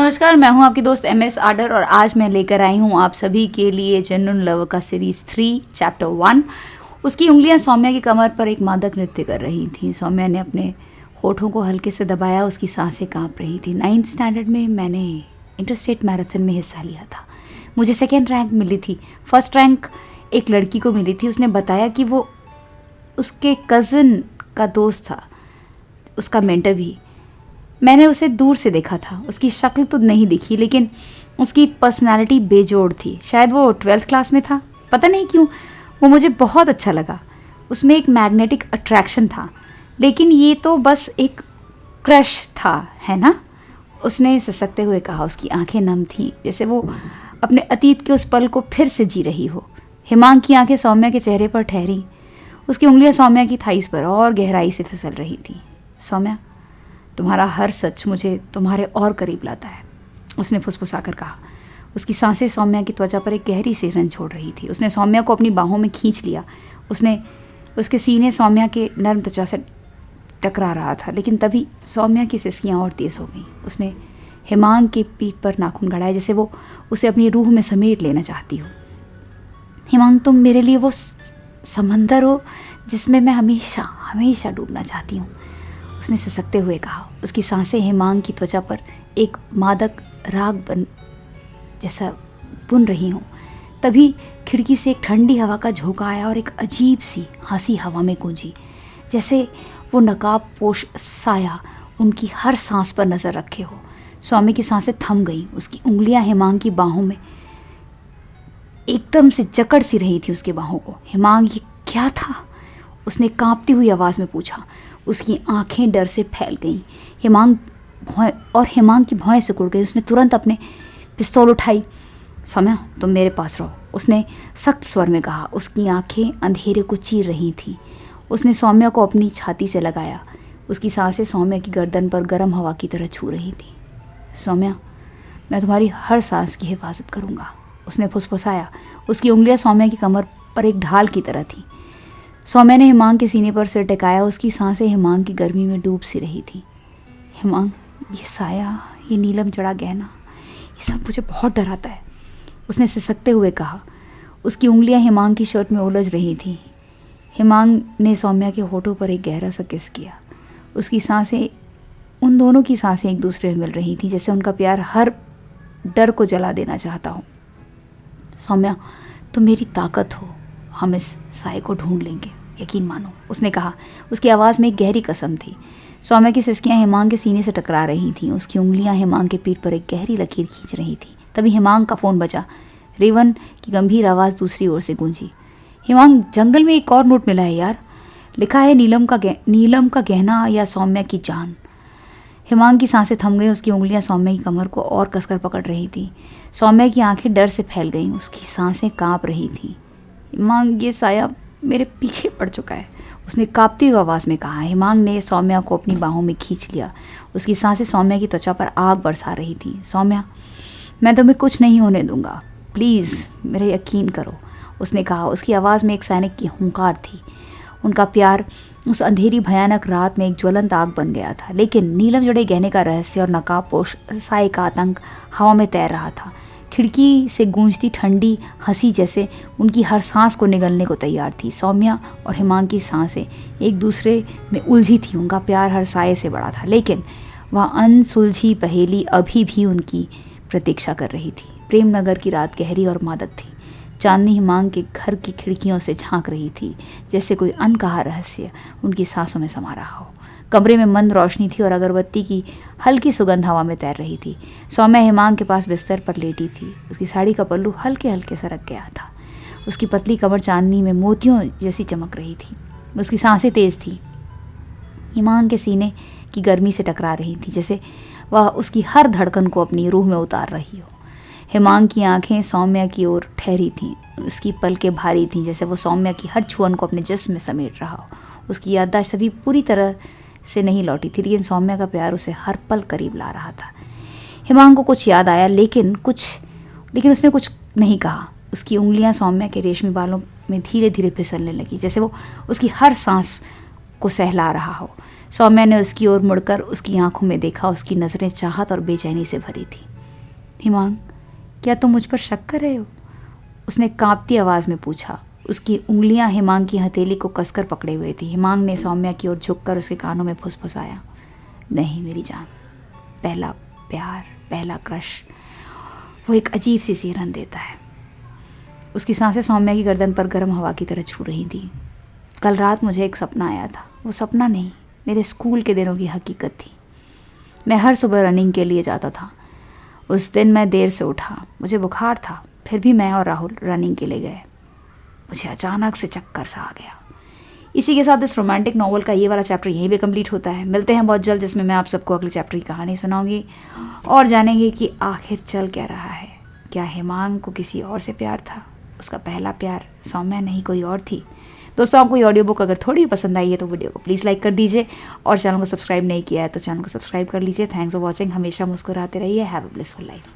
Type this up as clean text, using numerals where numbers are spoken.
नमस्कार, मैं हूं आपकी दोस्त MS आडर और आज मैं लेकर आई हूं आप सभी के लिए जेन्युइन लव का सीरीज 3 चैप्टर 1। उसकी उंगलियां सौम्या की कमर पर एक मादक नृत्य कर रही थीं। सौम्या ने अपने होठों को हल्के से दबाया, उसकी सांसें कांप रही थी। 9th स्टैंडर्ड में मैंने इंटरस्टेट मैराथन में हिस्सा लिया था। मुझे 2nd रैंक मिली थी। 1st रैंक एक लड़की को मिली थी। उसने बताया कि वो उसके कज़न का दोस्त था, उसका मेंटर भी। मैंने उसे दूर से देखा था, उसकी शक्ल तो नहीं दिखी, लेकिन उसकी पर्सनालिटी बेजोड़ थी। शायद वो 12th क्लास में था, पता नहीं क्यों वो मुझे बहुत अच्छा लगा। उसमें एक मैग्नेटिक अट्रैक्शन था, लेकिन ये तो बस एक क्रश था, है ना? उसने ससकते हुए कहा। उसकी आंखें नम थीं, जैसे वो अपने अतीत के उस पल को फिर से जी रही हो। हिमांक की आंखें सौम्या के चेहरे पर ठहरी। उसकी उंगलियां सौम्या की थाइस पर और गहराई से फिसल रही थी। सौम्या, तुम्हारा हर सच मुझे तुम्हारे और करीब लाता है, उसने फुसफुसाकर कहा। उसकी सांसें सौम्या की त्वचा पर एक गहरी सिहरन छोड़ रही थी। उसने सौम्या को अपनी बाहों में खींच लिया। उसके सीने सौम्या के नर्म त्वचा से टकरा रहा था, लेकिन तभी सौम्या की सिसकियां और तेज हो गईं। उसने हिमांक की पीठ पर नाखून गड़ाए, जैसे वो उसे अपनी रूह में समेट लेना चाहती हो। हिमांक, तुम मेरे लिए वो समंदर हो जिसमें मैं हमेशा हमेशा डूबना चाहती हूँ, उसने ससकते हुए कहा। उसकी सांसें हिमांक की त्वचा पर एक मादक राग जैसा बुन रही हों। तभी खिड़की से एक ठंडी हवा का झोंका आया और एक अजीब सी हंसी हवा में गूंजी, जैसे वो नकाब पोश साया उनकी हर सांस पर नज़र रखे हो। सौम्या की सांसें थम गईं। उसकी उंगलियां हिमांक की बाहों में एकदम से जकड़ सी रही थी उसके बाहों को। हिमांक, ये क्या था? उसने कांपती हुई आवाज़ में पूछा। उसकी आंखें डर से फैल गईं। हिमांक की भौहें सिकुड़ गई। उसने तुरंत अपने पिस्तौल उठाई। सौम्या, तुम मेरे पास रहो, उसने सख्त स्वर में कहा। उसकी आंखें अंधेरे को चीर रही थीं। उसने सौम्या को अपनी छाती से लगाया। उसकी सांसें सौम्या की गर्दन पर गर्म हवा की तरह छू रही थीं। सौम्या, मैं तुम्हारी हर सांस की हिफाजत करूँगा, उसने फुसफुसाया। उसकी उंगलियां सौम्या की कमर पर एक ढाल की तरह थीं। सौम्या ने हिमांक के सीने पर सिर टिकाया। उसकी सांसें हिमांक की गर्मी में डूब सी रही थी। हिमांक, ये साया, ये नीलम जड़ा गहना, ये सब मुझे बहुत डराता है, उसने सिसकते हुए कहा। उसकी उंगलियां हिमांक की शर्ट में उलझ रही थीं। हिमांक ने सौम्या के होठों पर एक गहरा सा किस किया। उसकी सांसें, उन दोनों की सांसें एक दूसरे में मिल रही थीं, जैसे उनका प्यार हर डर को जला देना चाहता हो। सौम्या, तुम मेरी ताकत हो, हम इस साए को ढूंढ लेंगे, यकीन मानो, उसने कहा। उसकी आवाज़ में एक गहरी कसम थी। सौम्या की सिसकियां हिमांक के सीने से टकरा रही थीं। उसकी उंगलियां हिमांक के पीठ पर एक गहरी लकीर खींच रही थीं। तभी हिमांक का फ़ोन बजा। रेवन की गंभीर आवाज़ दूसरी ओर से गूंजी। हिमांक, जंगल में एक और नोट मिला है यार, लिखा है नीलम का गहना या सौम्या की जान। हिमांक की सांसें थम गई। उसकी उंगलियां सौम्या की कमर को और कसकर पकड़ रही थीं। सौम्या की आंखें डर से फैल गईं। उसकी सांसें काँप रही थीं। हिमांक, ये साया मेरे पीछे पड़ चुका है, उसने कांपती हुई आवाज़ में कहा। हिमांक ने सौम्या को अपनी बाहों में खींच लिया। उसकी सांसें सौम्या की त्वचा पर आग बरसा रही थीं। सौम्या, मैं तुम्हें कुछ नहीं होने दूंगा, प्लीज़ मेरा यकीन करो, उसने कहा। उसकी आवाज़ में एक सैनिक की हुंकार थी। उनका प्यार उस अंधेरी भयानक रात में एक ज्वलंत आग बन गया था, लेकिन नीलम जड़े गहने का रहस्य और नकाबपोश साए का आतंक हवा में तैर रहा था। खिड़की से गूंजती ठंडी हंसी जैसे उनकी हर सांस को निगलने को तैयार थी। सौम्या और हिमांक की सांसें एक दूसरे में उलझी थी। उनका प्यार हर साए से बड़ा था, लेकिन वह अनसुलझी पहेली अभी भी उनकी प्रतीक्षा कर रही थी। प्रेमनगर की रात गहरी और मादक थी। चांदनी हिमांक के घर की खिड़कियों से झांक रही थी, जैसे कोई अनकहा रहस्य उनकी सांसों में समा रहा हो। कमरे में मंद रोशनी थी और अगरबत्ती की हल्की सुगंध हवा में तैर रही थी। सौम्या हिमांक के पास बिस्तर पर लेटी थी। उसकी साड़ी का पल्लू हल्के हल्के सरक गया था। उसकी पतली कमर चांदनी में मोतियों जैसी चमक रही थी। उसकी सांसें तेज थी, हिमांक के सीने की गर्मी से टकरा रही थी, जैसे वह उसकी हर धड़कन को अपनी रूह में उतार रही हो। हिमांक की आंखें सौम्या की ओर ठहरी थीं। उसकी पलकें भारी थीं, जैसे वो सौम्या की हर छुअन को अपने जिस्म में समेट रहा हो। उसकी याददाश्त अभी पूरी तरह से नहीं लौटी थी, लेकिन सौम्या का प्यार उसे हर पल करीब ला रहा था। हिमांक को कुछ याद आया, लेकिन उसने कुछ नहीं कहा। उसकी उंगलियां सौम्या के रेशमी बालों में धीरे धीरे फिसलने लगी, जैसे वो उसकी हर सांस को सहला रहा हो। सौम्या ने उसकी ओर मुड़कर उसकी आंखों में देखा। उसकी नज़रें चाहत और बेचैनी से भरी थी। हिमांग, क्या तुम मुझ पर शक कर रहे हो? उसने कांपती आवाज़ में पूछा। उसकी उंगलियां हिमांग की हथेली को कसकर पकड़े हुए थी। हिमांग ने सौम्या की ओर झुककर उसके कानों में फुसफुसाया, नहीं मेरी जान, पहला प्यार, पहला क्रश, वो एक अजीब सी सिहरन देता है। उसकी सांसें सौम्या की गर्दन पर गर्म हवा की तरह छू रही थी। कल रात मुझे एक सपना आया था। वो सपना नहीं, मेरे स्कूल के दिनों की हकीकत थी। मैं हर सुबह रनिंग के लिए जाता था। उस दिन मैं देर से उठा, मुझे बुखार था, फिर भी मैं और राहुल रनिंग के लिए गए। मुझे अचानक से चक्कर सा आ गया। इसी के साथ इस रोमांटिक नॉवल का ये वाला चैप्टर यहीं पे कंप्लीट होता है। मिलते हैं बहुत जल्द, जिसमें मैं आप सबको अगले चैप्टर की कहानी सुनाऊंगी और जानेंगे कि आखिर चल क्या रहा है। क्या हिमांग को किसी और से प्यार था? उसका पहला प्यार सौम्या नहीं कोई और थी। दोस्तों, आपको ये ऑडियो बुक अगर थोड़ी पसंद आई है तो वीडियो को प्लीज़ लाइक कर दीजिए और चैनल को सब्सक्राइब नहीं किया है तो चैनल को सब्सक्राइब कर लीजिए। Thanks for watching. हमेशा मुस्कुराते रहिए। Have a blissful life.